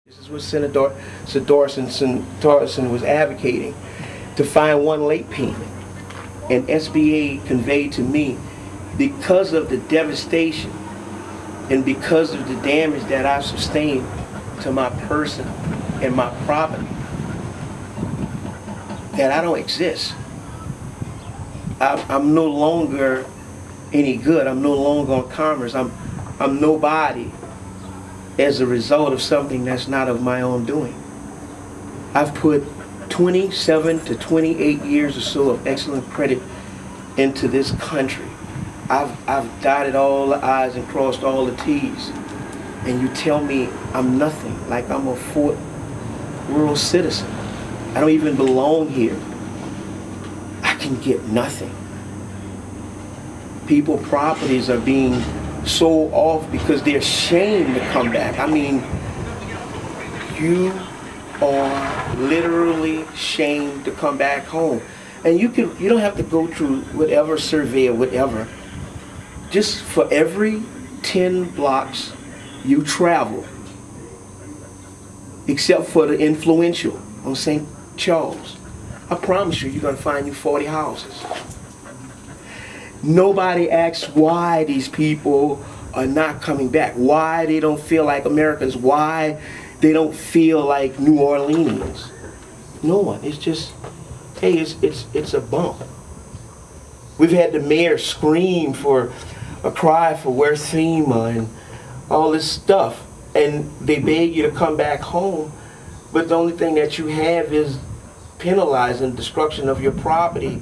This is what Senator Dawson was advocating, to find one late payment. And SBA conveyed to me, because of the devastation and because of the damage that I've sustained to my person and my property, that I don't exist. I'm no longer any good. I'm no longer on commerce. I'm nobody as a result of something that's not of my own doing. I've put 27 to 28 years or so of excellent credit into this country. I've dotted all the I's and crossed all the T's. And you tell me I'm nothing, like I'm a fourth world citizen. I don't even belong here. I can get nothing. People properties are being sold off because they're ashamed to come back. I mean, you are literally shamed to come back home. And you don't have to go through whatever survey or whatever. Just for every 10 blocks you travel, except for the influential on St. Charles, I promise you, you're going to find you 40 houses. Nobody asks why these people are not coming back, why they don't feel like Americans, why they don't feel like New Orleanians. No one. It's just, hey, it's a bump. We've had the mayor scream for a cry for where's FEMA and all this stuff, and they beg you to come back home, but the only thing that you have is penalizing destruction of your property,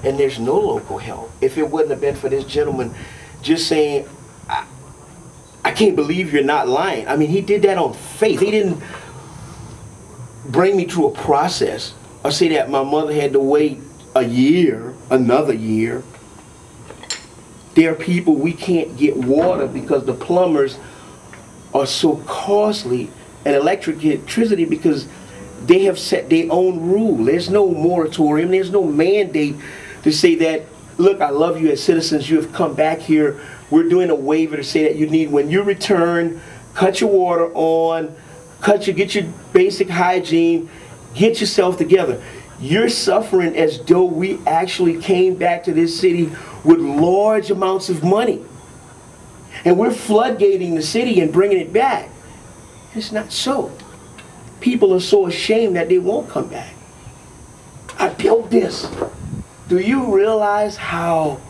and there's no local help. If it wouldn't have been for this gentleman just saying, I can't believe you're not lying. I mean, he did that on faith. He didn't bring me through a process or say that my mother had to wait a year, another year. There are people, we can't get water because the plumbers are so costly, and electricity because they have set their own rule. There's no moratorium, there's no mandate to say that, look, I love you as citizens, you have come back here, we're doing a waiver to say that you need, when you return, cut your water on, get your basic hygiene, get yourself together. You're suffering as though we actually came back to this city with large amounts of money. And we're floodgating the city and bringing it back. It's not so. People are so ashamed that they won't come back. I built this. Do you realize how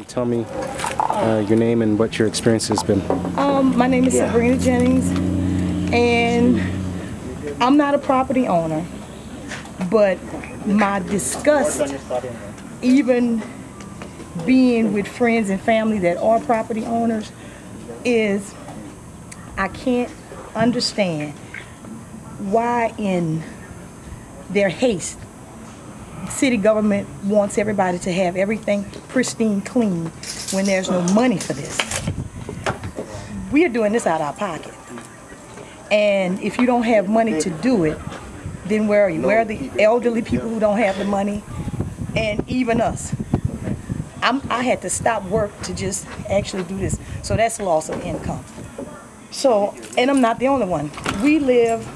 tell me your name and what your experience has been. My name is Sabrina Jennings, and I'm not a property owner, but my disgust, even being with friends and family that are property owners, is I can't understand why in their haste city government wants everybody to have everything pristine clean when there's no money for this. We are doing this out of our pocket. And if you don't have money to do it, then where are you? Where are the elderly people who don't have the money? And even us. I had to stop work to just actually do this. So that's loss of income. So, and I'm not the only one. We live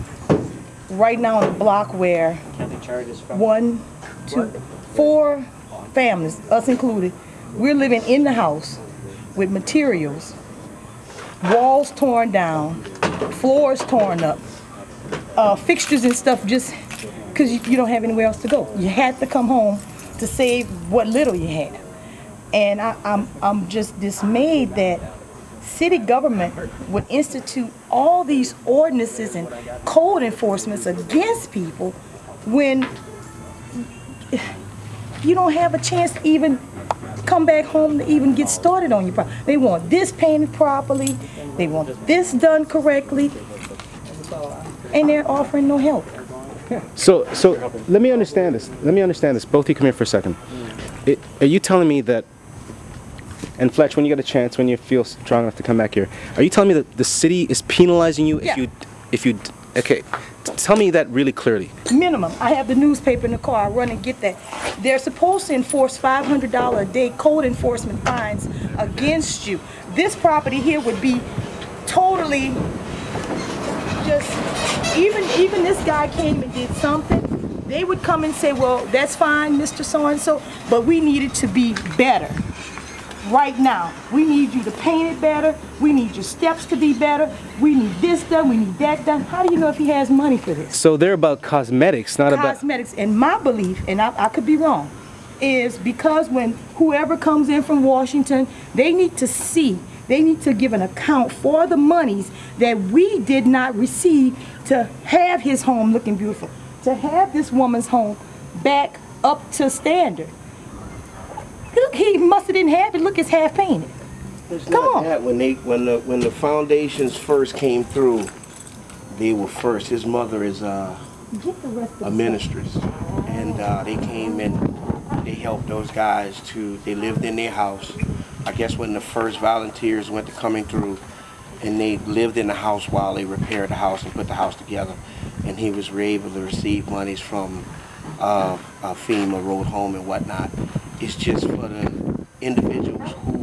right now on a block where 1, 2, 4 families, us included, we're living in the house with materials, walls torn down, floors torn up, fixtures and stuff, just because you don't have anywhere else to go. You had to come home to save what little you had. And I'm just dismayed that city government would institute all these ordinances and code enforcements against people when you don't have a chance to even come back home to even get started on your property. They want this painted properly, they want this done correctly, and they're offering no help. So let me understand this. Both of you come here for a second. Are you telling me that, and Fletch, when you get a chance, when you feel strong enough to come back here, are you telling me that the city is penalizing you if you okay, tell me that really clearly. Minimum. I have the newspaper in the car. I run and get that. They're supposed to enforce $500 a day code enforcement fines against you. This property here would be totally just, even this guy came and did something, they would come and say, well, that's fine, Mr. So-and-so, but we need it to be better. Right now, we need you to paint it better. We need your steps to be better. We need this done. We need that done. How do you know if he has money for this? So they're about cosmetics, not about cosmetics. And my belief, and I could be wrong, is because when whoever comes in from Washington, they need to see, they need to give an account for the monies that we did not receive to have his home looking beautiful, to have this woman's home back up to standard. Look, he must have didn't have it. Look, it's half painted. Come on. That. When the foundations first came through, they were first. His mother is a ministress, and they came and they helped those guys to. They lived in their house. I guess when the first volunteers went to coming through, and they lived in the house while they repaired the house and put the house together, and he was able to receive monies from FEMA, road home and whatnot. It's just for the individuals who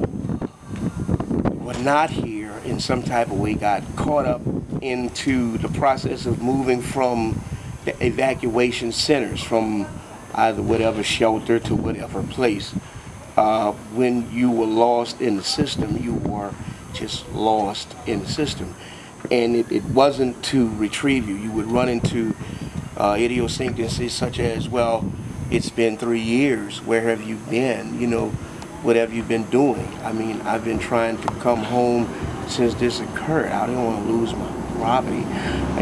were not here in some type of way, got caught up into the process of moving from the evacuation centers, from either whatever shelter to whatever place. When you were lost in the system, you were just lost in the system. And it wasn't to retrieve you. You would run into idiosyncrasies such as, well, it's been 3 years. Where have you been? You know, what have you been doing? I mean, I've been trying to come home since this occurred. I don't want to lose my property.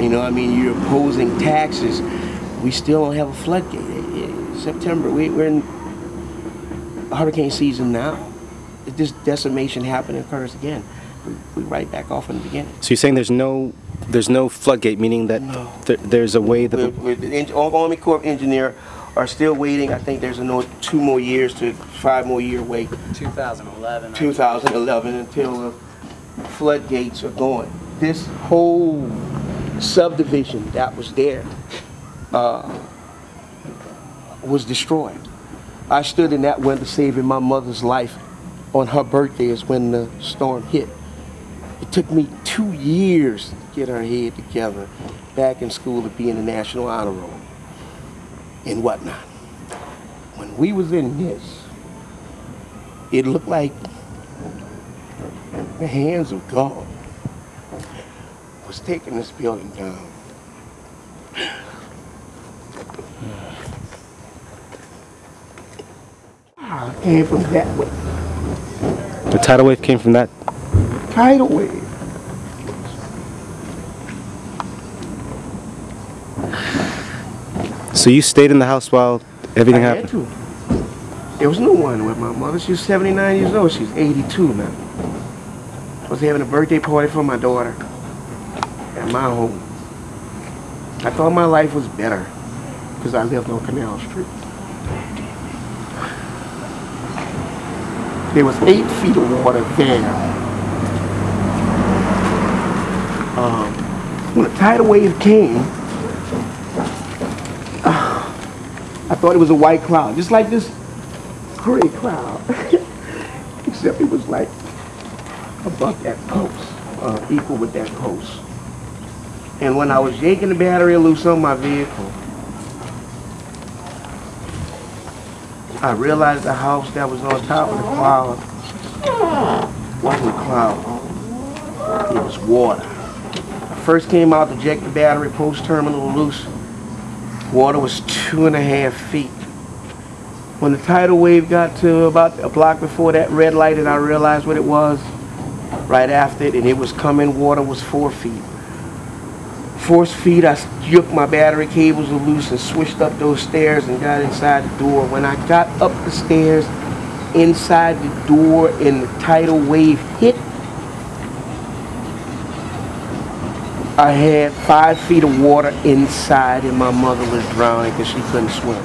You know, I mean, you're opposing taxes. We still don't have a floodgate. September, we're in hurricane season now. If this decimation happened and occurs again, we right back off in the beginning. So you're saying there's no floodgate, meaning that no. There's a way that the Army Corps of Engineers are still waiting. I think there's another 2 more years to 5 more year wait. 2011. 2011 until the floodgates are going. This whole subdivision that was there was destroyed. I stood in that window saving my mother's life on her birthday is when the storm hit. It took me 2 years to get her head together, back in school to be in the National Honor Roll and whatnot. When we was in this, it looked like the hands of God was taking this building down. It came from that way. The tidal wave came from that? Tidal wave. So you stayed in the house while everything happened? I had to. There was no one with my mother. She was 79 years old. She's 82 now. I was having a birthday party for my daughter at my home. I thought my life was better because I lived on Canal Street. There was 8 feet of water there. When the tidal wave came, I thought it was a white cloud, just like this gray cloud, except it was like above that post, equal with that post. And when I was yanking the battery loose on my vehicle, I realized the house that was on top of the cloud wasn't a cloud, it was water. I first came out to eject the battery post terminal loose. Water was 2.5 feet. When the tidal wave got to about a block before that red light, and I realized what it was right after it, and it was coming, water was 4 feet. 4 feet, I jerked my battery cables loose and switched up those stairs and got inside the door. When I got up the stairs, inside the door, and the tidal wave hit, I had 5 feet of water inside, and my mother was drowning because she couldn't swim.